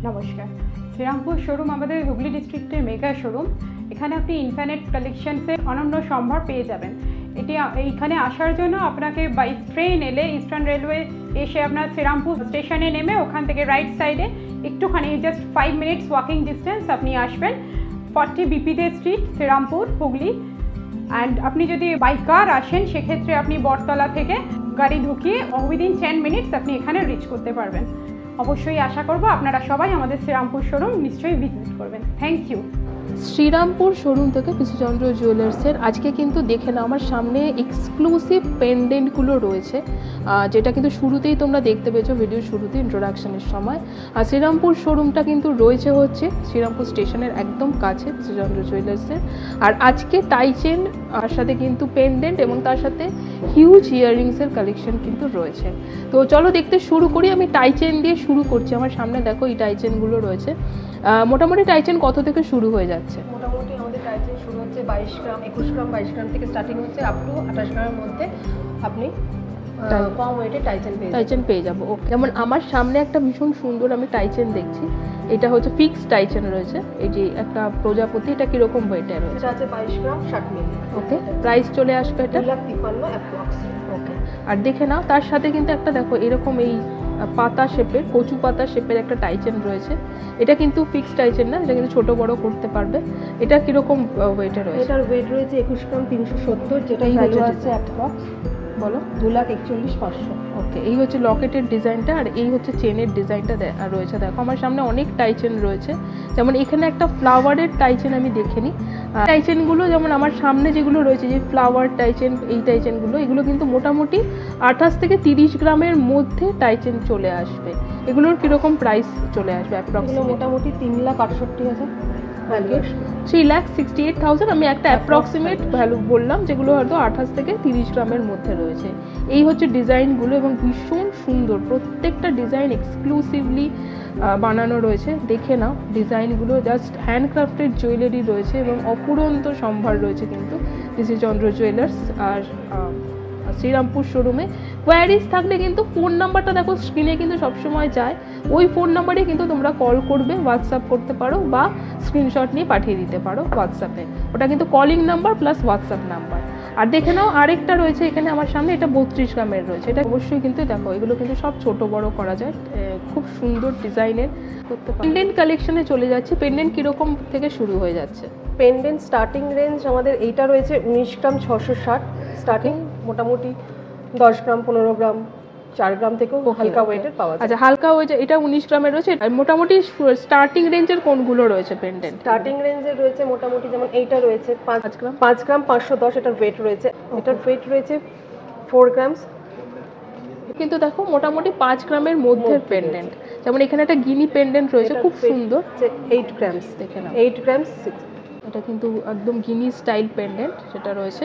নমস্কার। শ্রীরামপুর শোরুম আমাদের হুগলি ডিস্ট্রিক্টের মেগা শোরুম। এখানে আপনি ইনফিনিট কালেকশনসের অনন্য সম্ভার পেয়ে যাবেন। এইখানে আসার জন্য আপনাকে বাই ট্রেন এলে ইস্টার্ন রেলওয়ে এসে আপনার শ্রীরামপুর স্টেশনে নেমে ওখান থেকে রাইট সাইডে একটুখানি জাস্ট 5 মিনিটস ওয়াকিং ডিস্টেন্স আপনি আসবেন 40 বিপিদে স্ট্রিট, শ্রীরামপুর, হুগলি। অ্যান্ড আপনি যদি বাই কার আসেন সেক্ষেত্রে আপনি বটতলা থেকে গাড়ি ঢুকিয়ে উইদিন 10 মিনিটস আপনি এখানে রিচ করতে পারবেন। অবশ্যই আশা করব আপনারা সবাই আমাদের শ্রীরামপুর শোরুম নিশ্চয়ই ভিজিট করবেন। Thank you. শ্রীরামপুর শোরুম থেকে পিসিচন্দ্র জুয়েলার্সের আজকে কিন্তু দেখে না আমার সামনে এক্সক্লুসিভ পেন্ডেন্টগুলো রয়েছে, যেটা কিন্তু শুরুতেই তোমরা দেখতে পেয়েছো ভিডিওর শুরুতে ইন্ট্রোডাকশনের সময়। আর শ্রীরামপুর শোরুমটা কিন্তু রয়েছে হচ্ছে শ্রীরামপুর স্টেশনের একদম কাছে পিসিচন্দ্র জুয়েলার্সের। আর আজকে টাইচেন আর সাথে কিন্তু পেন্ডেন্ট এবং তার সাথে হিউজ ইয়াররিংসের কালেকশন কিন্তু রয়েছে। তো চলো দেখতে শুরু করি। আমি টাইচেন দিয়ে শুরু করছি। আমার সামনে দেখো এই টাইচেনগুলো রয়েছে। মোটামুটি টাইচেন কত থেকে শুরু হয়ে যাচ্ছে? মোটামুটি আমাদের টাইচেন শুরু হচ্ছে 22 গ্রাম, 21 গ্রাম, 22 গ্রাম থেকে স্টার্টিং হচ্ছে আপ টু 28 গ্রামের মধ্যে আপনি কম ওয়েটে টাইচেন পেয়ে যাবো। ওকে, যেমন আমার সামনে একটা ভীষণ সুন্দর আমি টাইচেন দেখছি। এটা হচ্ছে ফিক্সড টাইচেন রয়েছে। এই যে একটা প্রজাপতি, এটা কিরকম ওয়েটে রয়েছে? এটা আছে 22 গ্রাম 60 মিলি। ওকে, প্রাইস চলে আসবে এটা 2,53,000 অ্যাপ্রক্স। ওকে, আর দেখে নাও তার সাথে কিন্তু একটা দেখো এরকম এই পাতা শেপের, কচু পাতা শেপের একটা টাইচেন রয়েছে। এটা কিন্তু ফিক্সড টাইচেন না, এটা কিন্তু ছোট বড় করতে পারবে। এটা কিরকম ওয়েটে রয়েছে? এটার ওয়েট রয়েছে 21 গ্রাম 370, যেটা ভ্যালু আছে অ্যাপ্রক্স বলো 2,41,500। ওকে, এই হচ্ছে লকেটের ডিজাইনটা আর এই হচ্ছে চেনের ডিজাইনটা রয়েছে। দেখো আমার সামনে অনেক টাইচেন রয়েছে। যেমন এখানে একটা ফ্লাওয়ারের টাইচেন আমি দেখে নিই। টাইচেনগুলো যেমন আমার সামনে যেগুলো রয়েছে, যে ফ্লাওয়ার টাইচেন, এই টাইচেনগুলো এগুলো কিন্তু মোটামুটি 28 থেকে 30 গ্রামের মধ্যে টাইচেন চলে আসবে। এগুলোর কীরকম প্রাইস চলে আসবে অ্যাপ্রক্সিমেট? মোটামুটি 3,68,000 ভ্যালু। 3,68,000 আমি একটা অ্যাপ্রক্সিমেট ভ্যালু বললাম, যেগুলো হয়তো 28 থেকে 30 গ্রামের মধ্যে রয়েছে। এই হচ্ছে ডিজাইনগুলো এবং ভীষণ সুন্দর। প্রত্যেকটা ডিজাইন এক্সক্লুসিভলি বানানো রয়েছে। দেখে নাও ডিজাইনগুলো, জাস্ট হ্যান্ডক্রাফটেড জুয়েলারি রয়েছে এবং অপুরন্ত সম্ভার রয়েছে কিন্তু পিসিচন্দ্র জুয়েলার্স আর শ্রীরামপুর শোরুমে। কোয়ারিজ থাকলে কিন্তু ফোন নাম্বারটা দেখো স্ক্রিনে কিন্তু সবসময় যায়, ওই ফোন নাম্বারে কিন্তু তোমরা কল করবে, হোয়াটসঅ্যাপ করতে পারো বা স্ক্রিনশট নিয়ে পাঠিয়ে দিতে পারো হোয়াটসঅ্যাপে। ওটা কিন্তু calling number plus WhatsApp number. আর দেখে নাও আরেকটা রয়েছে এখানে আমার সামনে, এটা 32 গ্রামের রয়েছে। এটা অবশ্যই কিন্তু দেখো এগুলো কিন্তু সব ছোট বড় করা যায়, খুব সুন্দর ডিজাইনের করতে পারো। পেন্ডেন্ট কালেকশনে চলে যাচ্ছে। পেন্ডেন্ট কীরকম থেকে শুরু হয়ে যাচ্ছে? পেন্ডেন্ট স্টার্টিং রেঞ্জ আমাদের এইটা রয়েছে 19 গ্রাম 660 স্টার্টিং, মোটামুটি 10 গ্রাম 15 গ্রাম 4 গ্রাম থেকেও হালকা ওয়েটের পাওয়া যায়। আচ্ছা, হালকা ওয়েট এটা 19 গ্রামের রয়েছে। আর মোটামুটি স্টার্টিং রেঞ্জের কোনগুলো রয়েছে পেন্ডেন্ট? স্টার্টিং রেঞ্জে রয়েছে মোটামুটি যেমন এইটা রয়েছে 5 গ্রাম 510, এটার ওয়েট রয়েছে। এটার ওয়েট রয়েছে 4 গ্রামস। কিন্তু দেখো মোটামুটি 5 গ্রামের মধ্যে পেন্ডেন্ট। যেমন এখানে একটা গিনি পেন্ডেন্ট রয়েছে, খুব সুন্দর, 8 গ্রামস। দেখে নাও 8 গ্রামস। এটা কিন্তু একদম গিনি স্টাইল পেন্ডেন্ট সেটা রয়েছে।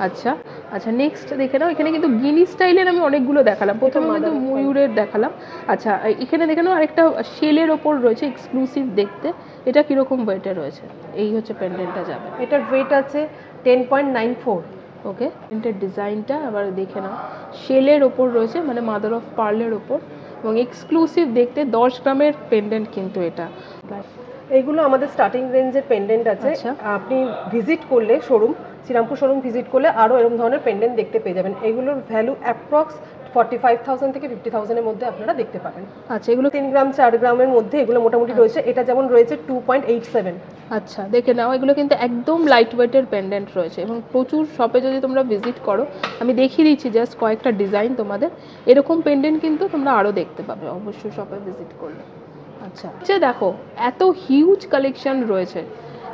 আচ্ছা আচ্ছা, নেক্সট দেখে নাও। এখানে কিন্তু গিনি স্টাইলের আমি অনেকগুলো দেখালাম, প্রথমে কিন্তু ময়ূরের দেখালাম। আচ্ছা, এখানে দেখে নাও আরেকটা শেলের ওপর রয়েছে, এক্সক্লুসিভ দেখতে। এটা কীরকম ওয়েটে রয়েছে? এই হচ্ছে পেন্ডেন্টটা যাবে। এটার ওয়েট আছে 10.94। ওকে, পেন্ডেন্টের ডিজাইনটা আবার দেখে নাও, শেলের ওপর রয়েছে, মানে মাদার অফ পার্লের ওপর, এবং এক্সক্লুসিভ দেখতে। 10 গ্রামের পেন্ডেন্ট কিন্তু এটা। এইগুলো আমাদের স্টার্টিং রেঞ্জের পেন্ডেন্ট আছে। আপনি ভিজিট করলে শোরুম, শ্রীরামপুর শোরুম ভিজিট করলে আরও এরকম ধরনের পেন্ডেন্ট দেখতে পেয়ে যাবেন। এগুলোর ভ্যালু অ্যাপ্রক্স 45,000 থেকে 50,000 এর মধ্যে আপনারা দেখতে পাবেন। আচ্ছা, এগুলো 3 গ্রাম 4 গ্রামের মধ্যে এগুলো মোটামুটি রয়েছে। এটা যেমন রয়েছে 2.87। আচ্ছা, দেখে নাও এগুলো কিন্তু একদম লাইট ওয়েটের পেন্ডেন্ট রয়েছে এবং প্রচুর শপে যদি তোমরা ভিজিট করো, আমি দেখিয়ে দিচ্ছি জাস্ট কয়েকটা ডিজাইন তোমাদের, এরকম পেন্ডেন্ট কিন্তু তোমরা আরও দেখতে পাবে অবশ্যই শপে ভিজিট করলে। আচ্ছা দেখো এত হিউজ কালেকশন রয়েছে।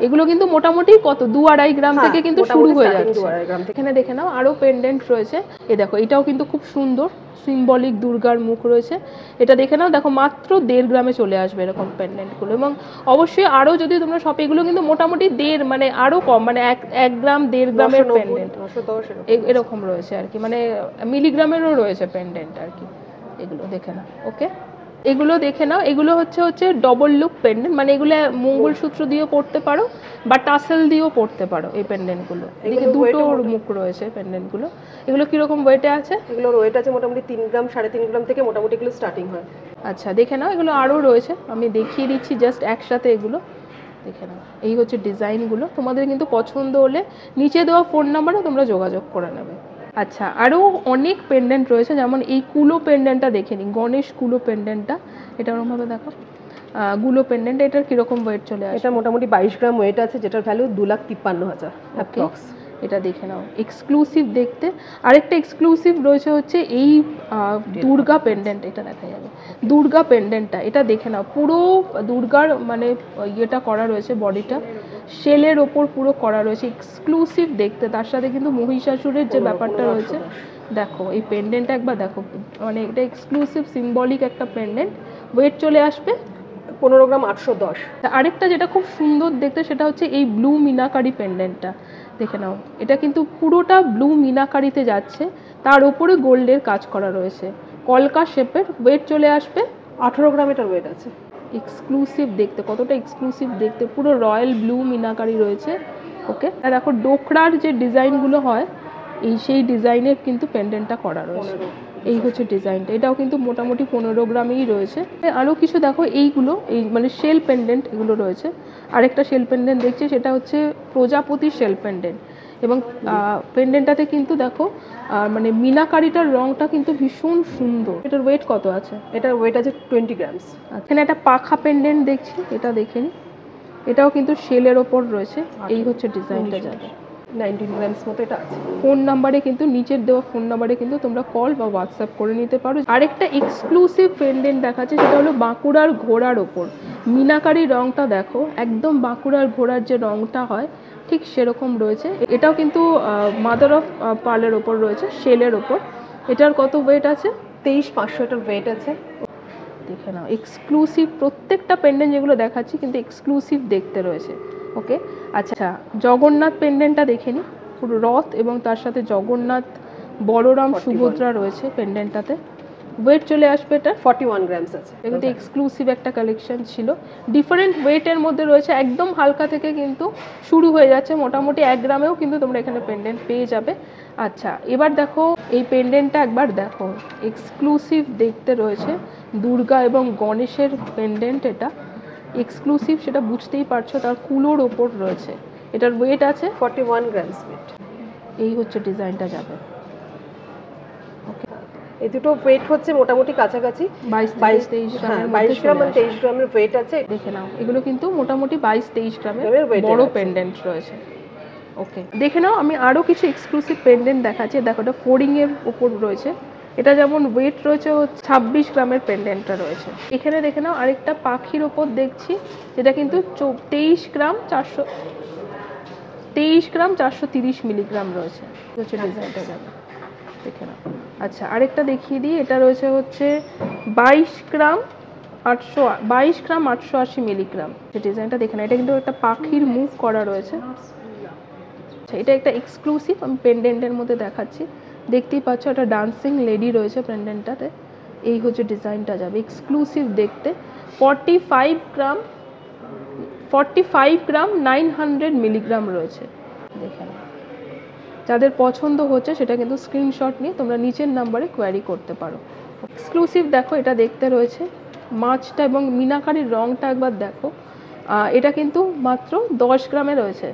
এগুলো কিন্তু মোটামুটি কত 2-2.5 গ্রাম থেকে কিন্তু শুরু হয়ে যাচ্ছে। এখানে দেখে নাও আরও পেন্ডেন্ট রয়েছে। এ দেখো এটাও কিন্তু খুব সুন্দর, সিম্বলিক দুর্গার মুখ রয়েছে। এটা দেখে নাও, দেখো মাত্র 1.5 গ্রামে চলে আসবে এরকম পেন্ডেন্টগুলো। এবং অবশ্যই আরও যদি তোমরা শপে, এগুলো কিন্তু মোটামুটি 1.5 মানে আরও কম, মানে 1 গ্রাম 1.5 গ্রামের পেন্ডেন্ট এরকম রয়েছে আর কি, মানে মিলিগ্রামেরও রয়েছে পেন্ডেন্ট আর কি। এগুলো দেখে নাও। ওকে, এগুলো দেখে নাও, এগুলো হচ্ছে ডবল লুপ পেন্ডেন্ট, মানে এগুলো মঙ্গলসূত্র দিয়েও পড়তে পারো বা টাসেল দিয়েও পড়তে পারো এই পেন্ডেন্টগুলো। এদিকে দুটো মুখ রয়েছে পেন্ডেন্টগুলো। এগুলো কিরকম ওয়েটে আছে? এগুলোর ওয়েট আছে মোটামুটি 3 গ্রাম 3.5 গ্রাম থেকে মোটামুটি এগুলো স্টার্টিং হয়। আচ্ছা দেখে নাও, এগুলো আরও রয়েছে, আমি দেখিয়ে দিচ্ছি জাস্ট একসাথে এগুলো দেখে নাও। এই হচ্ছে ডিজাইনগুলো, তোমাদের কিন্তু পছন্দ হলে নিচে দেওয়া ফোন নাম্বারে তোমরা যোগাযোগ করে নেবে। আচ্ছা আরও অনেক পেন্ডেন্ট রয়েছে, যেমন এই কুলো পেন্ডেন্টটা দেখে নিই, গণেশ কুলো পেন্ডেন্টটা, এটা ওরকমভাবে দেখো। গুলো পেন্ডেন্ট, এটার কীরকম ওয়েট চলে আসে? এটা মোটামুটি 22 গ্রাম ওয়েট আছে, যেটার ভ্যালু 2,53,000 অ্যাপ্রক্স। এটা দেখে নাও, এক্সক্লুসিভ দেখতে। আরেকটা এক্সক্লুসিভ রয়েছে হচ্ছে এই দুর্গা পেন্ডেন্ট, এটা দেখা যাবে দুর্গা পেন্ডেন্টটা, এটা দেখে নাও, পুরো দুর্গার মানে ইয়েটা করা রয়েছে, বডিটা শেলের ওপর পুরো করা রয়েছে, এক্সক্লুসিভ দেখতে। তার সাথে কিন্তু মহিষাসুরের যে ব্যাপারটা রয়েছে, দেখো এই পেন্ডেন্টটা একবার দেখো, মানে এটা এক্সক্লুসিভ সিম্বলিক একটা পেন্ডেন্ট। ওয়েট চলে আসবে 15 গ্রাম 810। আরেকটা যেটা খুব সুন্দর দেখতে সেটা হচ্ছে এই ব্লু মিনাকারি পেন্ডেন্টটা, দেখে নাও, এটা কিন্তু পুরোটা ব্লু মিনাকারিতে যাচ্ছে, তার উপরে গোল্ডের কাজ করা রয়েছে, কলকা শেপের। ওয়েট চলে আসবে 18 গ্রাম এটার ওয়েট আছে। এক্সক্লুসিভ দেখতে, কতটা এক্সক্লুসিভ দেখতে, পুরো রয়্যাল ব্লু মিনাকারি রয়েছে। ওকে, আর দেখো ডোকরার যে ডিজাইনগুলো হয় এই সেই ডিজাইনের কিন্তু পেন্ডেন্টটা করা রয়েছে। এই হচ্ছে ডিজাইনটা, এটাও কিন্তু মোটামুটি 15 গ্রামেই রয়েছে। আরও কিছু দেখো, এইগুলো এই মানে শেল পেন্ডেন্ট এগুলো রয়েছে। আরেকটা শেল পেন্ডেন্ট দেখছি, সেটা হচ্ছে প্রজাপতি শেল পেন্ডেন্ট, এবং পেন্ডেন্টটাতে কিন্তু দেখো মানে মিনাকারিটার রংটা কিন্তু ভীষণ সুন্দর। এটার ওয়েট কত আছে? এটার ওয়েট আছে 20 গ্রামস। এখানে একটা পাখা পেন্ডেন্ট দেখছি, এটা দেখে নিই, এটাও কিন্তু শেলের ওপর রয়েছে। এই হচ্ছে ডিজাইনটা যাবে 19 গ্রামস মতো এটা আছে। ফোন নাম্বারে কিন্তু নিচের দেওয়া ফোন নাম্বারে কিন্তু তোমরা কল বা হোয়াটসঅ্যাপ করে নিতে পারো। আরেকটা এক্সক্লুসিভ পেন্ডেন্ট দেখাচ্ছে, সেটা হলো বাঁকুড়ার ঘোড়ার ওপর মিনাকারি রংটা দেখো, একদম বাঁকুড়ার ঘোড়ার যে রংটা হয় ঠিক সেরকম রয়েছে। এটাও কিন্তু মাদার অফ পার্লের ওপর রয়েছে, শেলের ওপর। এটার কত ওয়েট আছে? 23,500 এটার ওয়েট আছে। দেখে নাও, এক্সক্লুসিভ প্রত্যেকটা পেন্ডেন্ট যেগুলো দেখাচ্ছি কিন্তু এক্সক্লুসিভ দেখতে রয়েছে। ওকে, আচ্ছা জগন্নাথ পেন্ডেন্টটা দেখে নিই, পুরো রথ এবং তার সাথে জগন্নাথ বলরাম সুভদ্রা রয়েছে পেন্ডেন্টটাতে। ওয়েট চলে আসবে এটা 41 গ্রামস আছে। এগুলো এক্সক্লুসিভ একটা কালেকশন ছিল, ডিফারেন্ট ওয়েটের মধ্যে রয়েছে, একদম হালকা থেকে কিন্তু শুরু হয়ে যাচ্ছে, মোটামুটি 1 গ্রামেও কিন্তু তোমরা এখানে পেন্ডেন্ট পেয়ে যাবে। আচ্ছা এবার দেখো এই পেন্ডেন্টটা একবার দেখো, এক্সক্লুসিভ দেখতে রয়েছে, দুর্গা এবং গণেশের পেন্ডেন্ট, এটা এক্সক্লুসিভ সেটা বুঝতেই পারছো, তার কুলোর ওপর রয়েছে। এটার ওয়েট আছে 41 গ্রামস ওয়েট। এই হচ্ছে ডিজাইনটা যাবে। এই দুটো ওয়েট হচ্ছে মোটামুটি কাছাকাছি 22-23 গ্রামের 22 গ্রাম আর 23 গ্রামের ওয়েট আছে। দেখে নাও, এগুলো কিন্তু মোটামুটি 22-23 গ্রামের weight বড় আছে। পেন্ডেন্ট রয়েছে। ওকে, দেখে নাও, আমি আরও কিছু এক্সক্লুসিভ পেন্ডেন্ট দেখাচ্ছি। দেখো এটা ফোরিংয়ের ওপর রয়েছে, এটা যেমন ওয়েট রয়েছে 26 গ্রামের পেন্ডেন্টটা রয়েছে। এখানে দেখে নাও আরেকটা পাখির ওপর দেখছি, যেটা কিন্তু 23 গ্রাম 430 মিলিগ্রাম রয়েছে। হচ্ছে ডিজাইনটা যাবে, দেখে নাও। আচ্ছা আরেকটা দেখিয়ে দিই, এটা রয়েছে হচ্ছে 22 গ্রাম 880 মিলিগ্রাম। যে ডিজাইনটা দেখে নাও, এটা কিন্তু একটা পাখির মুখ করা রয়েছে। আচ্ছা এটা একটা এক্সক্লুসিভ আমি পেন্ডেন্টের মধ্যে দেখাচ্ছি, দেখতেই পাচ্ছ একটা ডান্সিং লেডি রয়েছে পেন্ডেন্টটাতে। এই হচ্ছে ডিজাইনটা যাবে, এক্সক্লুসিভ দেখতে। 45 গ্রাম 900 মিলিগ্রাম রয়েছে, দেখে নাও। যাদের পছন্দ হচ্ছে সেটা কিন্তু স্ক্রিনশট নিয়ে তোমরা নিচের নাম্বারে কোয়ারি করতে পারো। এক্সক্লুসিভ দেখো, এটা দেখতে রয়েছে, মাছটা এবং মিনাকারির রংটা একবার দেখো। এটা কিন্তু মাত্র 10 গ্রামে রয়েছে।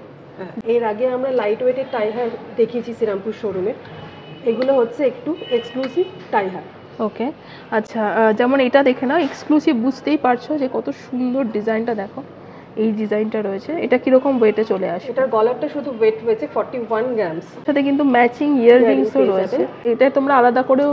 এর আগে আমরা লাইট ওয়েটের টাই হার দেখিয়েছি শ্রীরামপুর শোরুমে, এগুলো হচ্ছে একটু এক্সক্লুসিভ টাই হার। ওকে, আচ্ছা যেমন এটা দেখে নাও, এক্সক্লুসিভ বুঝতেই পারছো যে কত সুন্দর ডিজাইনটা দেখো, এই ডিজাইনটা রয়েছে। এটা কিরকম ওয়েটে চলে আসে? এটার গলারটা শুধু ওয়েট রয়েছে 41 গ্রামস। সাথে কিন্তু ম্যাচিং ইয়াররিংসও রয়েছে, এটা তোমরা আলাদা করেও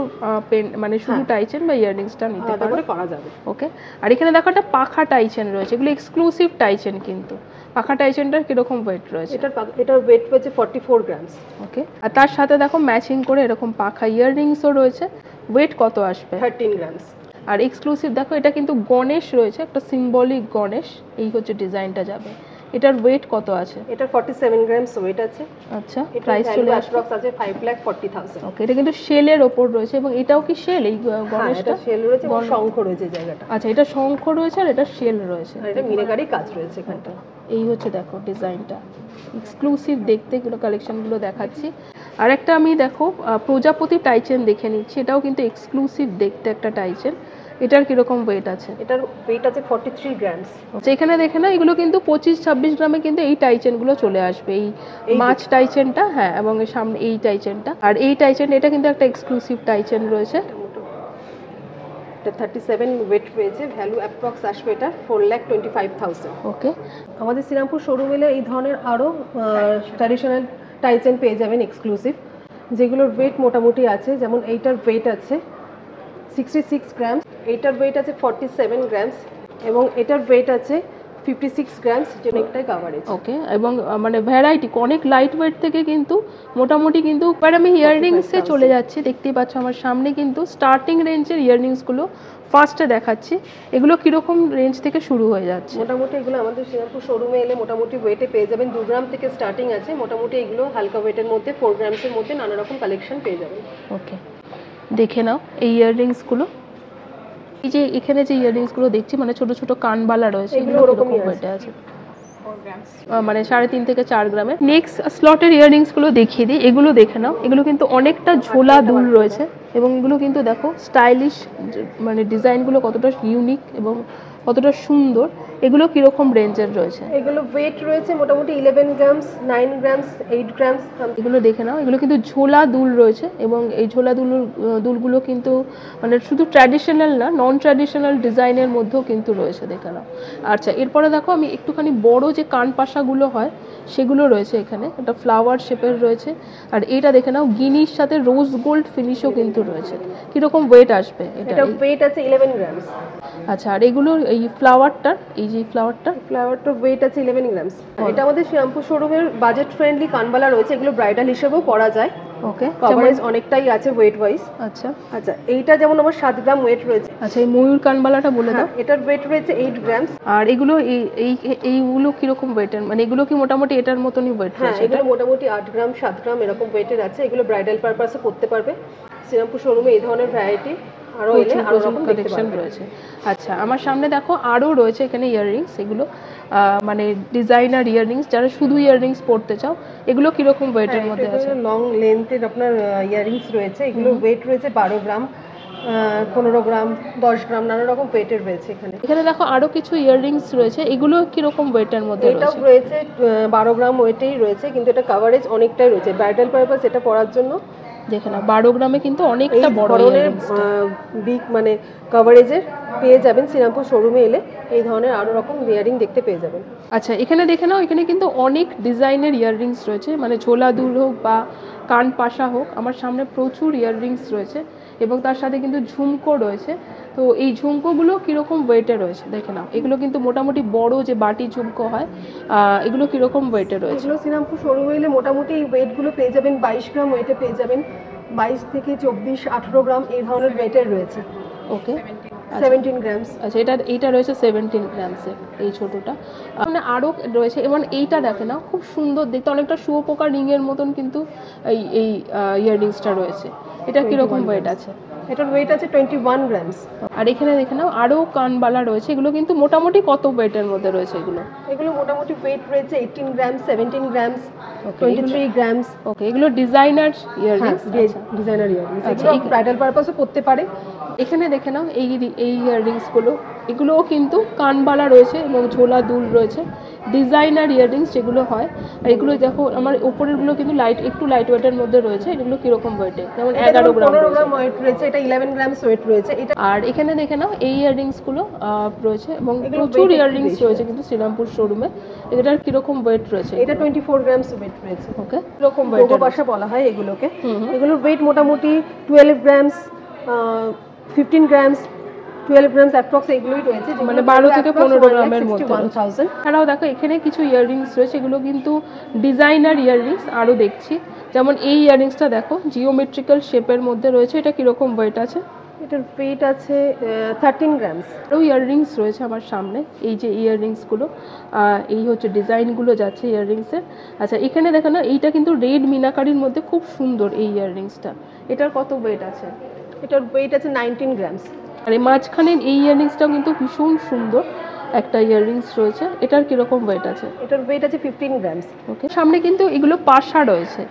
মানে শুধু টাইচেন বা ইয়াররিংসটা নিতে আলাদা পারো, করে করা যাবে। ওকে। আর এখানে দেখো একটা পাখা টাইচেন রয়েছে, এগুলো এক্সক্লুসিভ টাইচেন কিন্তু। পাখা টাইচেনটার কিরকম ওয়েট রয়েছে? এটার ওয়েট রয়েছে 44 গ্রামস। ওকে, আর তার সাথে দেখো ম্যাচিং করে এরকম পাখা ইয়াররিংসও রয়েছে। ওয়েট কত আসবে? 13 গ্রামস। আর এক্সক্লুসিভ দেখো, এটা কিন্তু গণেশ রয়েছে, একটা সিম্বলিক গণেশ। এই হচ্ছে ডিজাইনটা যাবে, এটার ওয়েট কত আছে? এটা 47 গ্রামস ওয়েট আছে। আচ্ছা, প্রাইস প্রাইস চলে আসবে অ্যাপ্রক্স আছে 5,40,000। ওকে, এটা কিন্তু শেলের ওপর রয়েছে এবং এটাও কি শেল? এই গণেশটা এটা শেল রয়েছে এবং শঙ্খ রয়েছে জায়গাটা। আচ্ছা, এটা শঙ্খ রয়েছে আর এটা শেল রয়েছে, আর এটা মিনাকারি কাজ রয়েছে এখানটা। এই হচ্ছে দেখো ডিজাইনটা, এক্সক্লুসিভ দেখতে এগুলো কালেকশনগুলো দেখাচ্ছি। আর একটা আমি দেখো প্রজাপতি টাইচেন দেখে নিচ্ছি, এটাও কিন্তু এক্সক্লুসিভ দেখতে একটা টাইচেন। এটার কিরকম ওয়েট আছে? এটার ওয়েট আছে 43 গ্রামস। আচ্ছা, এখানে দেখে না এগুলো কিন্তু 25-26 গ্রামে কিন্তু এই টাইচেনগুলো চলে আসবে, এই মাছ টাইচেনটা, হ্যাঁ, এবং এর সামনে এই টাইচেনটা। আর এই টাইচেন এটা কিন্তু একটা এক্সক্লুসিভ টাইচেন রয়েছে। এটা 37 ওয়েট রয়েছে, ভ্যালু অ্যাপ্রক্স আসবে এটা 4,25,000। ওকে, আমাদের শ্রীরামপুর শোরুম এলে এই ধরনের আরও ট্র্যাডিশনাল টাইচেন পেয়ে যাবেন এক্সক্লুসিভ, যেগুলোর ওয়েট মোটামুটি আছে। যেমন এইটার ওয়েট আছে 66 গ্রামস, এইটার ওয়েট আছে 47 গ্রামস এবং এটার ওয়েট আছে 56 গ্রামস, যেটা একটাই কাভারেজ। ওকে, এবং মানে ভ্যারাইটি অনেক লাইট ওয়েট থেকে কিন্তু মোটামুটি কিন্তু। এবার আমি ইয়াররিংসে চলে যাচ্ছি, দেখতেই পাচ্ছ আমার সামনে কিন্তু স্টার্টিং রেঞ্জের ইয়াররিংসগুলো ফার্স্টে দেখাচ্ছি। এগুলো কীরকম রেঞ্জ থেকে শুরু হয়ে যাচ্ছে? মোটামুটি এগুলো আমাদের শ্রীরামপুর শোরুমে এলে মোটামুটি ওয়েটে পেয়ে যাবেন 2 গ্রাম থেকে স্টার্টিং আছে। মোটামুটি এগুলো হালকা ওয়েটের মধ্যে 4 গ্রামসের মধ্যে নানা রকম কালেকশন পেয়ে যাবেন। ওকে, দেখে নাও এই ইয়াররিংসগুলো। এই যে এখানে যে ইয়াররিংসগুলো দেখছি মানে ছোট ছোট কানবালা রয়েছে, এগুলো এরকম ওয়েটে আছে, মানে 3.5 থেকে 4 গ্রামের। নেক্সট স্লটের ইয়াররিংসগুলো দেখিয়ে দিই, এগুলো দেখে নাও। এগুলো কিন্তু অনেকটা ঝোলা দুল রয়েছে এবং এগুলো কিন্তু দেখো স্টাইলিশ, মানে ডিজাইনগুলো কতটা ইউনিক এবং কতটা সুন্দর। এগুলো কীরকম রেঞ্জের রয়েছে? এগুলো ওয়েট রয়েছে মোটামুটি 11 গ্রামস, 9 গ্রামস, 8 গ্রামস। এগুলো দেখে নাও, এগুলো কিন্তু ঝোলা দুল রয়েছে এবং এই ঝোলা দুলগুলো কিন্তু মানে শুধু ট্র্যাডিশনাল না, নন ট্র্যাডিশনাল ডিজাইনের মধ্যেও কিন্তু রয়েছে, দেখে নাও। আচ্ছা, এরপরে দেখো আমি একটুখানি বড় যে কান পাশাগুলো হয় সেগুলো রয়েছে এখানে, একটা ফ্লাওয়ার শেপের রয়েছে। আর এটা দেখে নাও গিনির সাথে রোজ গোল্ড ফিনিশও কিন্তু রয়েছে। কীরকম ওয়েট আসবে এটা? ওয়েট আছে 11 গ্রামস। আচ্ছা, আর এগুলো এই ফ্লাওয়ারটার, এই যে ফ্লাওয়ারটার ওয়েট আছে 11 গ্রামস। এটা আমাদের শ্রীরামপুর শোরুমের বাজেট ফ্রেন্ডলি কানবালা রয়েছে, এগুলো ব্রাইডাল হিসেবেও পরা যায়। ওকে, কভারেজ অনেকটাই আছে ওয়েট ওয়াইজ। আচ্ছা আচ্ছা, এইটা যেমন আমার 7 গ্রাম ওয়েট রয়েছে। আচ্ছা, এই ময়ূর কানবালাটা বলে দাও। এটার ওয়েট রয়েছে 8 গ্রামস। আর এগুলো এইগুলো কিরকম ওয়েটের, মানে এগুলো কি মোটামুটি এটার মতনই ওয়েট? হ্যাঁ, এগুলো মোটামুটি 8 গ্রাম 7 গ্রাম এরকম ওয়েটের আছে। এগুলো ব্রাইডাল পারপাসে পরতে পারবে। শ্রীরামপুর শোরুমে এই ধরনের ভ্যারাইটি আরও এলে আরও রকম কালেকশন রয়েছে। আচ্ছা, আমার সামনে দেখো আরও রয়েছে এখানে ইয়াররিংস, এগুলো মানে ডিজাইনার ইয়াররিংস, যারা শুধু ইয়াররিংস পরতে চাও। এগুলো কিরকম ওয়েটের মধ্যে আছে? লং লেন্থের আপনার ইয়াররিংস রয়েছে। এগুলো ওয়েট রয়েছে 12 গ্রাম, 15 গ্রাম, 10 গ্রাম, নানা রকম ওয়েটের রয়েছে এখানে। এখানে দেখো আরও কিছু ইয়াররিংস রয়েছে, এগুলো কিরকম ওয়েটের মধ্যে রয়েছে? এটাও রয়েছে 12 গ্রাম ওয়েটেই রয়েছে, কিন্তু এটা কাভারেজ অনেকটাই রয়েছে ব্রাইডাল পারপাস এটা পরার জন্য। দেখে না 12 গ্রামে কিন্তু অনেকটা বড় বিগ মানে কাভারেজের পেয়ে যাবেন শ্রীরামপুর শোরুমে এলে। এই ধরনের আরও রকম ইয়াররিং দেখতে পেয়ে যাবেন। আচ্ছা, এখানে দেখে নাও, এখানে কিন্তু অনেক ডিজাইনের ইয়াররিংস রয়েছে, মানে ঝোলা দুল হোক বা কান পাশা হোক। আমার সামনে প্রচুর ইয়াররিংস রয়েছে এবং তার সাথে কিন্তু ঝুমকো রয়েছে। তো এই ঝুমকোগুলো কীরকম ওয়েটে রয়েছে দেখে নাও। এগুলো কিন্তু মোটামুটি বড় যে বাটি ঝুমকো হয়, এগুলো কীরকম ওয়েটে রয়েছে? এগুলো শ্রীরামপুর শোরুমে এলে মোটামুটি এই ওয়েটগুলো পেয়ে যাবেন 22 গ্রাম ওয়েটে পেয়ে যাবেন। 22 থেকে 24, 18 গ্রাম এই ধরনের ওয়েটের রয়েছে। ওকে, 17 গ্রামস। আচ্ছা, এইটা রয়েছে 17 গ্রামসের, এই ছোটোটা। মানে আরও রয়েছে এবং এইটা দেখে না খুব সুন্দর দেখতে, অনেকটা শুয়োপোকা রিংয়ের মতন কিন্তু এই ইয়াররিংসটা রয়েছে। এটা কীরকম ওয়েট আছে? এটার ওয়েট আছে 21 গ্রামস। আর এখানে দেখে নাও আরও কানবালা রয়েছে, এগুলো কিন্তু মোটামুটি কত ওয়েটের মধ্যে রয়েছে? এগুলো মোটামুটি ওয়েট রয়েছে 18 গ্রামস, 17 গ্রামস, 23 গ্রামস। ওকে, এগুলো ডিজাইনার ইয়াররিংস। ডিজাইনার ইয়াররিংস, এগুলো ব্রাইডাল পারপাসও করতে পারে। এখানে দেখে নাও এই ইয়াররিংসগুলো, এগুলোও কিন্তু কানবালা রয়েছে এবং ঝোলা দুল রয়েছে, ডিজাইনার ইয়াররিংস যেগুলো হয়। আর এগুলো দেখো আমার উপরেরগুলো কিন্তু একটু লাইট ওয়েটের মধ্যে রয়েছে। এগুলো কীরকম ওয়েটে? যেমন 11 গ্রাম ওয়েট রয়েছে, এটা 11 গ্রামস ওয়েট রয়েছে এটা। আর এখানে দেখে নাও এই ইয়াররিংসগুলো রয়েছে এবং প্রচুর ইয়াররিংস রয়েছে কিন্তু শ্রীরামপুর শোরুমে। এটার কীরকম ওয়েট রয়েছে? এটা 24 গ্রামস ওয়েট রয়েছে। ওকে, কীরকম ওয়েট? পাশা বলা হয় এগুলোকে। এগুলোর ওয়েট মোটামুটি 12 গ্রামস, 15 গ্রামস, 12 গ্রামস অ্যাপ্রক্স এগুলোই রয়েছে, মানে 12 থেকে 15 গ্রামের মধ্যে। এছাড়াও দেখো এখানে কিছু ইয়াররিংস রয়েছে, এগুলো কিন্তু ডিজাইনার ইয়াররিংস আরও দেখছি। যেমন এই ইয়াররিংসটা দেখো জিওমেট্রিক্যাল শেপের মধ্যে রয়েছে, এটা কীরকম ওয়েট আছে? এটার ওয়েট আছে 13 গ্রামস। আরও ইয়াররিংস রয়েছে আমার সামনে, এই যে ইয়াররিংসগুলো, এই হচ্ছে ডিজাইনগুলো যাচ্ছে ইয়াররিংসের। আচ্ছা এখানে দেখো না, এইটা কিন্তু রেড মিনাকারির মধ্যে খুব সুন্দর এই ইয়াররিংসটা। এটার কত ওয়েট আছে? এটার ওয়েট আছে 19 গ্রামস। আর এই মাঝখানের এই ইয়াররিংসটাও কিন্তু ভীষণ সুন্দর একটা ইয়াররিংস রয়েছে। এটার কীরকম ওয়েট আছে? এটার ওয়েট আছে 15 গ্রামস। ওকে, সামনে কিন্তু এগুলো পাশা রয়েছে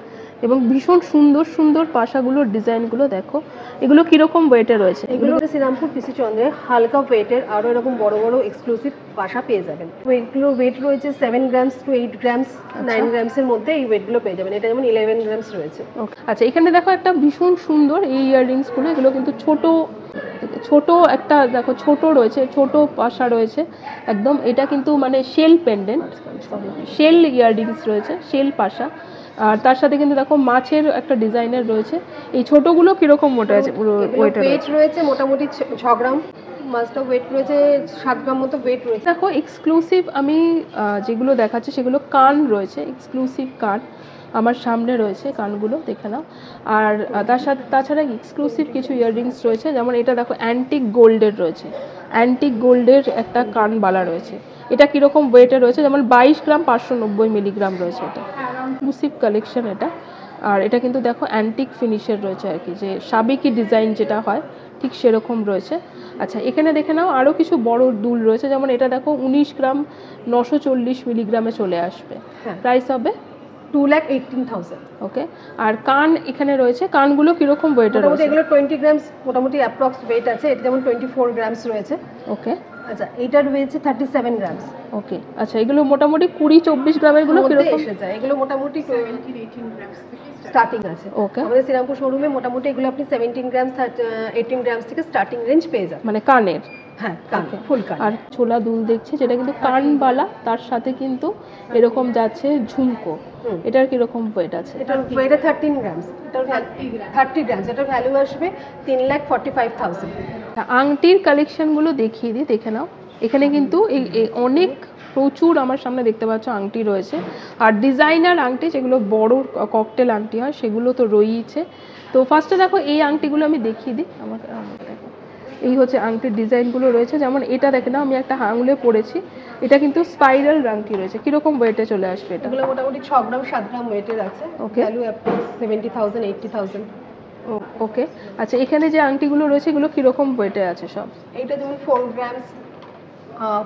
এবং ভীষণ সুন্দর সুন্দর পাশাগুলোর ডিজাইনগুলো দেখো। এগুলো কীরকম ওয়েটে রয়েছে? এগুলো শ্রীরামপুর পিসি চন্দ্রে হালকা ওয়েটের আরও এরকম বড় বড় এক্সক্লুসিভ পাশা পেয়ে যাবেন। ওয়েটগুলোর ওয়েট রয়েছে 7 গ্রামস টু 8 গ্রামস, 9 গ্রামসের মধ্যে এই ওয়েটগুলো পেয়ে যাবেন। এটা যেমন 11 গ্রামস রয়েছে। ওকে, আচ্ছা এখানে দেখো একটা ভীষণ সুন্দর এই ইয়াররিংসগুলো, এগুলো কিন্তু ছোট ছোট একটা দেখো, ছোট রয়েছে, ছোট পাশা রয়েছে একদম। এটা কিন্তু মানে শেল পেন্ডেন্ট, শেল ইয়াররিংস রয়েছে, শেল পাশা। আর তার সাথে কিন্তু দেখো মাছের একটা ডিজাইনের রয়েছে। এই ছোটগুলো কিরকম মোটা আছে? ওয়েট রয়েছে মোটামুটি 6 গ্রাম, মাছটা ওয়েট রয়েছে 7 গ্রাম মতো ওয়েট রয়েছে। দেখো এক্সক্লুসিভ আমি যেগুলো দেখাচ্ছি সেগুলো কান রয়েছে, এক্সক্লুসিভ কান আমার সামনে রয়েছে, কানগুলো দেখে নাও। আর তার সাথে তাছাড়া এক্সক্লুসিভ কিছু ইয়াররিংস রয়েছে, যেমন এটা দেখো অ্যান্টিক গোল্ডের রয়েছে, অ্যান্টিক গোল্ডের একটা কানবালা রয়েছে। এটা কীরকম ওয়েটে রয়েছে? যেমন 22 গ্রাম 590 মিলিগ্রাম রয়েছে। এটা এক্সক্লুসিভ কালেকশন এটা। আর এটা কিন্তু দেখো অ্যান্টিক ফিনিশের রয়েছে আর কি, যে সাবেকি ডিজাইন যেটা হয় ঠিক সেরকম রয়েছে। আচ্ছা এখানে দেখে নাও আরও কিছু বড় দুল রয়েছে, যেমন এটা দেখো 19 গ্রাম 940 মিলিগ্রামে চলে আসবে। প্রাইস হবে 2,18,000। ওকে, আর কান এখানে রয়েছে, কানগুলো কীরকম ওয়েটে রয়েছে? এগুলো 20 গ্রামস মোটামুটি অ্যাপ্রক্স ওয়েট আছে। এটা যেমন 24 গ্রামস রয়েছে। ওকে, আচ্ছা এইটার রয়েছে 37 গ্রামস। ওকে, আচ্ছা এগুলো মোটামুটি 20-24 গ্রামের গুলো কীরকম? এগুলো মোটামুটি 17-18 গ্রামস থেকে স্টার্টিং আছে। ওকে, আমাদের শ্রীরামপুর শোরুমে মোটামুটি এগুলো আপনি 17 গ্রামস 18 গ্রামস থেকে স্টার্টিং রেঞ্জ পেয়ে যাবেন। মানে কানের? হ্যাঁ কান, ফুল কান। আর ছোলা দুল দেখছি যেটা কিন্তু কানবালা, তার সাথে কিন্তু এরকম যাচ্ছে ঝুমকো। এটার কিরকম ওয়েট আছে? এটার ওয়েট 13 গ্রামস। এটার 30 গ্রামস। এটার ভ্যালু আসবে 3,45,000। আংটির কালেকশনগুলো দেখিয়ে দিই, দেখে নাও। এখানে কিন্তু এই অনেক প্রচুর আমার সামনে দেখতে পাচ্ছ আংটি রয়েছে। আর ডিজাইনার আংটি যেগুলো বড় ককটেল আংটি হয় সেগুলো তো রয়েছে। তো ফার্স্টে দেখো এই আংটিগুলো আমি দেখিয়ে দিই। আমাকে দেখো, এই হচ্ছে আংটির ডিজাইনগুলো রয়েছে। যেমন এটা দেখে নাও, আমি একটা আঙুলে পরেছি, এটা কিন্তু স্পাইরাল আংটি রয়েছে। কীরকম ওয়েটে চলে আসবে এটা? এগুলো মোটামুটি 6 গ্রাম 7 গ্রাম ওয়েটের আছে। ওকে, ভ্যালু অ্যাপ্রক্স 70,000 80,000। ওকে, আচ্ছা এখানে যে আংটিগুলো রয়েছে এগুলো কীরকম ওয়েটে আছে সব? এইটা যেমন 4 গ্রামস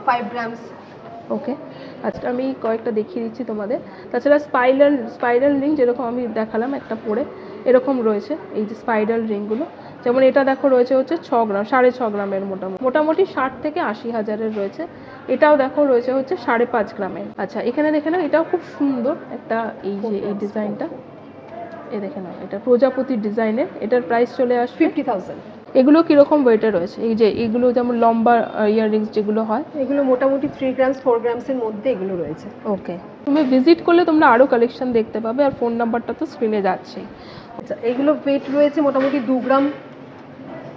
5 গ্রামস। ওকে, আচ্ছা আমি কয়েকটা দেখিয়ে দিচ্ছি তোমাদের। তাছাড়া স্পাইরাল রিং যেরকম আমি দেখালাম একটা পরে, এরকম রয়েছে এই যে স্পাইরাল রিংগুলো। যেমন এটা দেখো রয়েছে হচ্ছে 6 গ্রাম 6.5 গ্রামের, মোটামুটি 60 থেকে 80 হাজারের রয়েছে। এটাও দেখো রয়েছে হচ্ছে 5.5 গ্রামের। আচ্ছা এখানে দেখে নাও, এটাও খুব সুন্দর একটা, এই যে এই ডিজাইনটা দেখে নাও, এটা প্রজাপতির ডিজাইনের। এটার প্রাইস চলে আসবে 50,000। এগুলো কীরকম ওয়েটে রয়েছে? এই যে এগুলো যেমন লম্বা ইয়াররিংস যেগুলো হয়, এগুলো মোটামুটি 3 গ্রামস 4 গ্রামসের মধ্যে এগুলো রয়েছে। ওকে, তুমি ভিজিট করলে তোমরা আরও কালেকশন দেখতে পাবে। আর ফোন নাম্বারটা তো স্ক্রিনে যাচ্ছেই। আচ্ছা এগুলো ওয়েট রয়েছে মোটামুটি 2 গ্রাম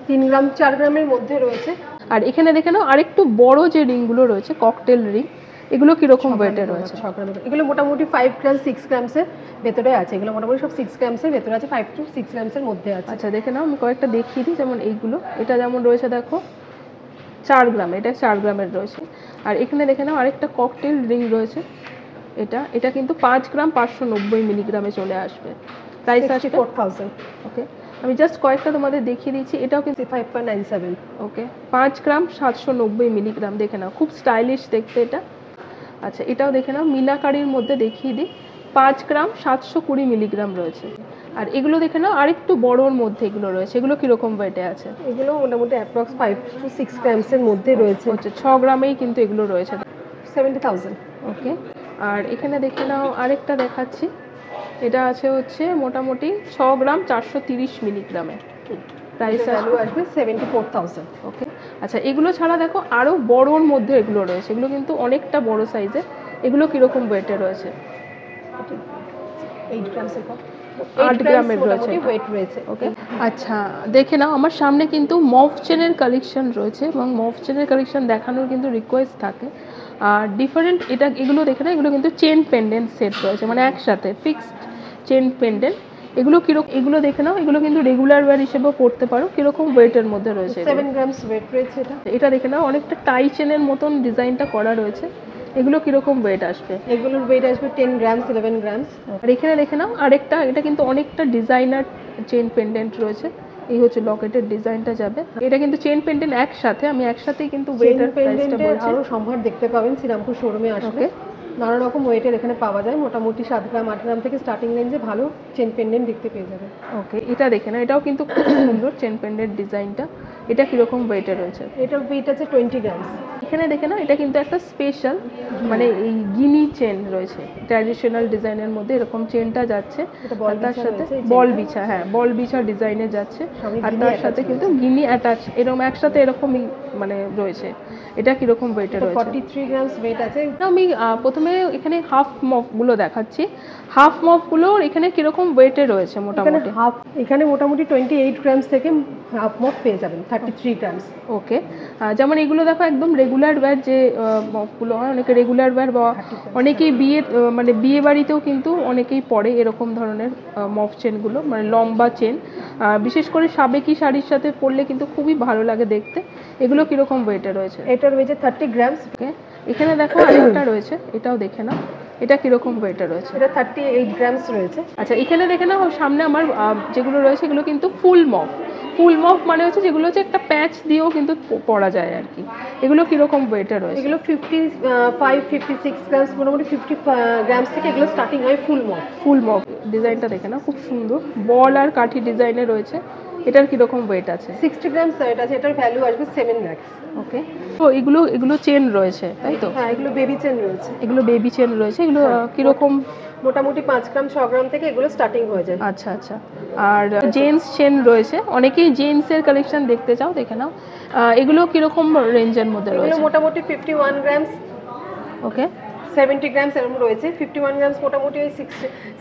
3 গ্রাম 4 গ্রামের মধ্যে রয়েছে। আর এখানে দেখে নাও আরেকটু বড় যে রিংগুলো রয়েছে, ককটেল রিং, এগুলো কীরকম ওয়েটে রয়েছে? 6 গ্রামের। এগুলো মোটামুটি 5 গ্রাম 6 গ্রামসের ভেতরে আছে। এগুলো মোটামুটি সব 6 গ্রামসের ভেতরে আছে, 5 to 6 গ্রামসের মধ্যে আছে। আচ্ছা দেখে নাও, আমি কয়েকটা দেখিয়ে দিই। যেমন এইগুলো, এটা যেমন রয়েছে দেখো 4 গ্রাম, এটা 4 গ্রামের রয়েছে। আর এখানে দেখে নাও আরেকটা ককটেল রিং রয়েছে, এটা কিন্তু 5 গ্রাম 590 মিলিগ্রামে চলে আসবে। প্রাইস আসবে 64,000। ওকে, আমি জাস্ট কয়েকটা তোমাদের দেখিয়ে দিচ্ছি। এটাও কিন্তু 5.97। ওকে, 5 গ্রাম 790 মিলিগ্রাম। দেখে নাও, খুব স্টাইলিশ দেখতে এটা। আচ্ছা এটাও দেখে নাও, মিনাকারির মধ্যে দেখিয়ে দিই, 5 গ্রাম 720 মিলিগ্রাম রয়েছে। আর এগুলো দেখে নাও আরেকটু বড়োর মধ্যে এগুলো রয়েছে, এগুলো কীরকম ওয়েটে আছে? এগুলো মোটামুটি অ্যাপ্রক্স 5 to 6 গ্রামসের মধ্যে রয়েছে। হচ্ছে 6 গ্রামেই কিন্তু এগুলো রয়েছে। 70,000। ওকে, আর এখানে দেখে নাও আরেকটা দেখাচ্ছি, এটা আছে হচ্ছে মোটামুটি 6 গ্রাম 430 মিলিগ্রামে। প্রাইস ভ্যালু আসবে 74,000। ওকে, আচ্ছা এগুলো ছাড়া দেখো আরও বড়োর মধ্যে এগুলো রয়েছে, এগুলো কিন্তু অনেকটা বড় সাইজের। এগুলো কীরকম ওয়েটে রয়েছে? 8 গ্রামসের 8 গ্রামের রয়েছে ওয়েট রয়েছে। ওকে, আচ্ছা দেখে নাও, আমার সামনে কিন্তু মফ চেনের কালেকশন রয়েছে এবং মফ চেনের কালেকশন দেখানোর কিন্তু রিকোয়েস্ট থাকে। আর ডিফারেন্ট এগুলো দেখে নাও, এগুলো কিন্তু চেন পেন্ডেন্ট সেট রয়েছে, মানে একসাথে ফিক্সড চেন পেন্ডেন্ট। এগুলো কিরকম, এগুলো দেখে নাও, এগুলো কিন্তু রেগুলার ওয়্যার হিসেবেও পড়তে পারো। কিরকম ওয়েটের মধ্যে রয়েছে? 7 গ্রামস ওয়েট রয়েছে এটা। এটা দেখে নাও, অনেকটা টাই চেনের মতন ডিজাইনটা করা রয়েছে। এগুলো কিরকম ওয়েট আসবে? এগুলোর ওয়েট আসবে 10 গ্রামস 11 গ্রামস। আর এখানে দেখে নাও আরেকটা, এটা কিন্তু অনেকটা ডিজাইনার চেন পেন্ডেন্ট রয়েছে। এই হচ্ছে লকেটের ডিজাইনটা যাবে। এটা কিন্তু চেন পেন্ডেন্ট একসাথে, আমি একসাথেই কিন্তু ওয়েট আর প্রাইসটা বলছি। আরো সম্ভার দেখতে পাবেন শ্রীরামপুর শোরুমে আসলে। নানা রকম ওয়েটের এখানে পাওয়া যায়, মোটামুটি 7 গ্রাম 8 গ্রাম থেকে স্টার্টিং রেঞ্জে ভালো চেন পেন্ডেন্ট দেখতে পেয়ে যাবেন। ওকে, এটা দেখে না, এটাও কিন্তু খুব সুন্দর চেন পেন্ডেন্ট ডিজাইনটা। এটা কিরকম ওয়েটে রয়েছে? এটার ওয়েট আছে 20 গ্রামস। এখানে দেখে না, এটা কিন্তু একটা স্পেশাল মানে এই গিনি চেন রয়েছে, ট্র্যাডিশনাল ডিজাইনের মধ্যে এরকম চেনটা যাচ্ছে। আর তার সাথে বল বিছা, হ্যাঁ বল বিছা ডিজাইনে যাচ্ছে। আর তার সাথে কিন্তু গিনি অ্যাটাচ এরকম একসাথে এরকমই মানে রয়েছে। এটা কিরকম ওয়েটে রয়েছে? 43 গ্রামস ওয়েট আছে। আমি প্রথমে এখানে হাফ মফগুলো দেখাচ্ছি। হাফ মফগুলোর এখানে কিরকম ওয়েটে রয়েছে মোটামুটি? এখানে মোটামুটি 28 গ্রামস থেকে হাফ মফ পেয়ে যাবেন 33 গ্রামস। ওকে, যেমন এগুলো দেখো একদম রেগুলার ওয়্যার যে মফগুলো হয়, অনেকে রেগুলার ওয়্যার বা অনেকেই বিয়ে মানে বিয়ে বাড়িতেও কিন্তু অনেকেই পরে এরকম ধরনের মফ চেনগুলো, মানে লম্বা চেন। বিশেষ করে সাবেকি শাড়ির সাথে পরলে কিন্তু খুবই ভালো লাগে দেখতে। এগুলো কিরকম ওয়েটে রয়েছে? এটার ওয়েট 30 গ্রামস। ওকে, এখানে দেখো আরেকটা রয়েছে, এটাও দেখে নাও, এটা কিরকম ওয়েটে রয়েছে? এটা 38 গ্রামস রয়েছে। আচ্ছা, এখানে দেখে নাও সামনে আমার যেগুলো রয়েছে এগুলো কিন্তু ফুল মফ। ফুল মফ মানে হচ্ছে যেগুলো হচ্ছে একটা প্যাচ দিয়েও কিন্তু পরা যায় আর কি। এগুলো কিরকম ওয়েটে রয়েছে? এগুলো 55 56 গ্রামস, মোটামুটি 50 গ্রামস থেকে এগুলো স্টার্টিং হয় ফুল মফ। ফুল মফ ডিজাইনটা দেখে নাও, খুব সুন্দর বল আর কাঠি ডিজাইনে রয়েছে। এটার কিরকম ওয়েট আছে? 60 গ্রামস ওয়েট আছে। এটার ভ্যালু আসবে 7 লাখ। ওকে, তো এগুলো চেন রয়েছে তাই তো? হ্যাঁ, এগুলো বেবি চেন রয়েছে। এগুলো বেবি চেন রয়েছে। এগুলো কিরকম? মোটামুটি 5 গ্রাম 6 গ্রাম থেকে এগুলো স্টার্টিং হয়ে যায়। আচ্ছা আচ্ছা। আর জেন্টস চেন রয়েছে, অনেকেই জেন্টসের কালেকশন দেখতে চাও, দেখে নাও। এগুলো কিরকম রেঞ্জের মধ্যে এগুলো রয়েছে? মোটামুটি 51 গ্রামস ওকে, 70 গ্রামস এরকম রয়েছে। 51 গ্রামস মোটামুটি ওই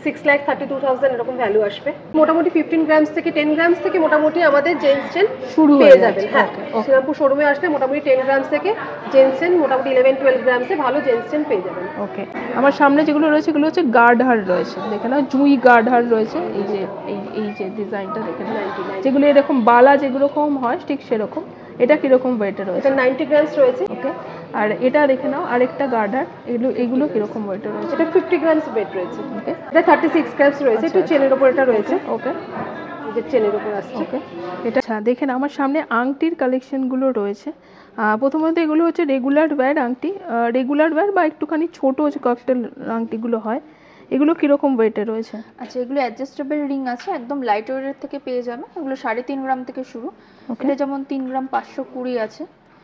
6,32,000 এরকম ভ্যালু আসবে। মোটামুটি 15 গ্রামস থেকে 10 গ্রামস থেকে মোটামুটি আমাদের জেন্টস চেন শুরু পেয়ে হয়ে যাবেন। যাবে। হ্যাঁ, শ্রীরামপুর শোরুমে আসলে মোটামুটি 10 গ্রামস থেকে জেন্টস চেন, মোটামুটি 11-12 গ্রামসে ভালো জেন্টস চেন পেয়ে যাবেন। ওকে, আমার সামনে যেগুলো রয়েছে এগুলো হচ্ছে গার্ড হার রয়েছে, দেখে নাও জুই গার্ড হার রয়েছে। এই যে এই যে ডিজাইনটা দেখে নাও, যেগুলো এরকম বালা যেগুলো কম হয় ঠিক সেরকম। এটা কিরকম ওয়েটে রয়েছে? এটা 90 গ্রামস রয়েছে। ওকে, আর এটা দেখে নাও আরেকটা গার্ড হার, এগুলো কিরকম ওয়েটে রয়েছে? এটা 50 গ্রামস ওয়েট রয়েছে। ওকে, এটা 36 গ্রামস রয়েছে। একটু চেনের উপর এটা রয়েছে। ওকে, এই যে চেনের উপর আসছে। ওকে, এটা আচ্ছা দেখেন আমার সামনে আংটির কালেকশনগুলো রয়েছে। প্রথমত এগুলো হচ্ছে রেগুলার ওয়্যার আংটি, রেগুলার ওয়্যার বা একটুখানি ছোটো যে ককটেল আংটিগুলো হয়। এগুলো কীরকম ওয়েটে রয়েছে? আচ্ছা, এগুলো অ্যাডজাস্টেবল রিং আছে, একদম লাইট ওয়েটের থেকে পেয়ে যাবে। এগুলো 3.5 গ্রাম থেকে শুরু। এটা যেমন 3 গ্রাম 520 আছে।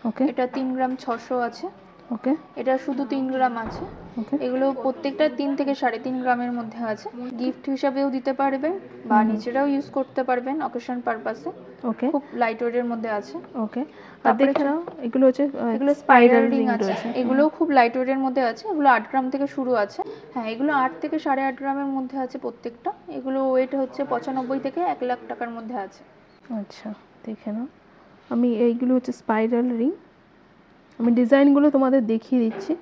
ওকে, এটা 3 গ্রাম 600 আছে। ওকে, এটা শুধু 3 গ্রাম আছে। ওকে, এগুলো প্রত্যেকটা 3 থেকে 3.5 গ্রামের মধ্যে আছে। গিফট হিসাবেও দিতে পারবেন বা নিজেরাও ইউজ করতে পারবেন অকেশন পারপাসে। ওকে, খুব লাইট ওয়েটের মধ্যে আছে। ওকে, আর দেখে নাও এগুলো হচ্ছে এগুলো স্পাইরাল রিং আছে, এগুলোও খুব লাইট ওয়েটের মধ্যে আছে। এগুলো 8 গ্রাম থেকে শুরু আছে। হ্যাঁ, এগুলো 8 থেকে 8.5 গ্রামের মধ্যে আছে প্রত্যেকটা। এগুলো ওয়েট হচ্ছে 95 থেকে 1 লাখ টাকার মধ্যে আছে। আচ্ছা, দেখে নাও, আমি এইগুলো হচ্ছে স্পাইরাল রিং, আমি ডিজাইনগুলো তোমাদের দেখিয়ে দিচ্ছি।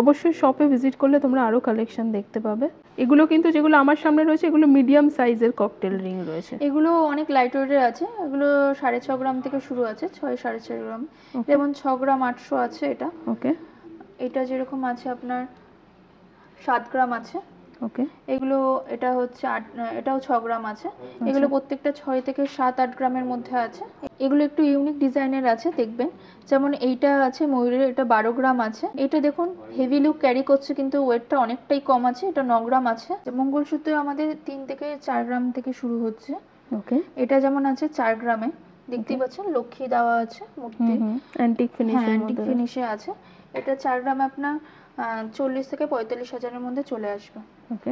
অবশ্যই শপে ভিজিট করলে তোমরা আরও কালেকশন দেখতে পাবে। এগুলো কিন্তু যেগুলো আমার সামনে রয়েছে এগুলো মিডিয়াম সাইজের ককটেল রিং রয়েছে। এগুলো অনেক লাইট ওয়েটের আছে। এগুলো 6.5 গ্রাম থেকে শুরু আছে, 6-6.5 গ্রাম। যেমন 6 গ্রাম 800 আছে এটা। ওকে, এটা যেরকম আছে আপনার 7 গ্রাম আছে। ওকে, এগুলো এটা হচ্ছে এটাও 6 গ্রাম আছে। এগুলো প্রত্যেকটা 6 থেকে 7-8 গ্রামের মধ্যে আছে। এগুলো একটু ইউনিক ডিজাইনের আছে দেখবেন। যেমন এইটা আছে ময়ূরের, এটা 12 গ্রাম আছে। এটা দেখুন হেভি লুক ক্যারি করছে কিন্তু ওয়েটটা অনেকটাই কম আছে। এটা 9 গ্রাম আছে। মঙ্গলসূত্র আমাদের 3 থেকে 4 গ্রাম থেকে শুরু হচ্ছে। ওকে, এটা যেমন আছে 4 গ্রামে, দেখতেই পাচ্ছেন লক্ষ্মী দেওয়া আছে মূর্তি, অ্যান্টিক ফিনিশিং, অ্যান্টিক ফিনিশে আছে। এটা 4 গ্রামে আপনার 40 থেকে 45 হাজারের মধ্যে চলে আসবে। ওকে,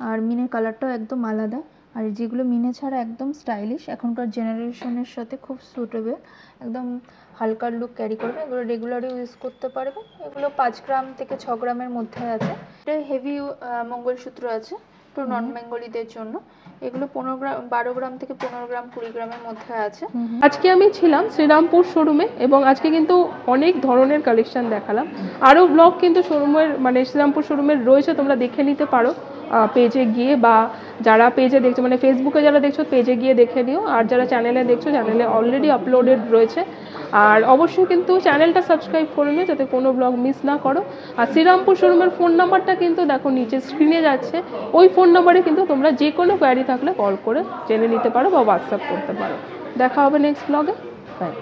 আর মিনের কালারটাও একদম আলাদা। আর যেগুলো মিনে ছাড়া একদম স্টাইলিশ, এখনকার জেনারেশনের সাথে খুব সুটেবল, একদম হালকা লুক ক্যারি করবে। এগুলো রেগুলারই ইউজ করতে পারবে। এগুলো 5 গ্রাম থেকে 6 গ্রামের মধ্যে আছে। এটা হেভি মঙ্গলসূত্র আছে একটু নন বেঙ্গলিদের জন্য। এগুলো 15 গ্রাম 12 গ্রাম থেকে 15 গ্রাম 20 গ্রামের মধ্যে আছে। আজকে আমি ছিলাম শ্রীরামপুর শোরুমে এবং আজকে কিন্তু অনেক ধরনের কালেকশন দেখালাম। আরও ব্লগ কিন্তু শোরুমের মানে শ্রীরামপুর শোরুমের রয়েছে, তোমরা দেখে নিতে পারো। পেজে গিয়ে, বা যারা পেজে দেখছো মানে ফেসবুকে যারা দেখছো পেজে গিয়ে দেখে নিও, আর যারা চ্যানেলে দেখছো চ্যানেলে অলরেডি আপলোডেড রয়েছে। আর অবশ্যই কিন্তু চ্যানেলটা সাবস্ক্রাইব করে নিও যাতে কোনো ব্লগ মিস না করো। আর শ্রীরামপুর শোরুমের ফোন নাম্বারটা কিন্তু দেখো নিচে স্ক্রিনে যাচ্ছে, ওই ফোন নাম্বারে কিন্তু তোমরা যে কোনো কোয়ারি থাকলে কল করে জেনে নিতে পারো বা হোয়াটসঅ্যাপ করতে পারো। দেখা হবে নেক্সট ব্লগে। বাই।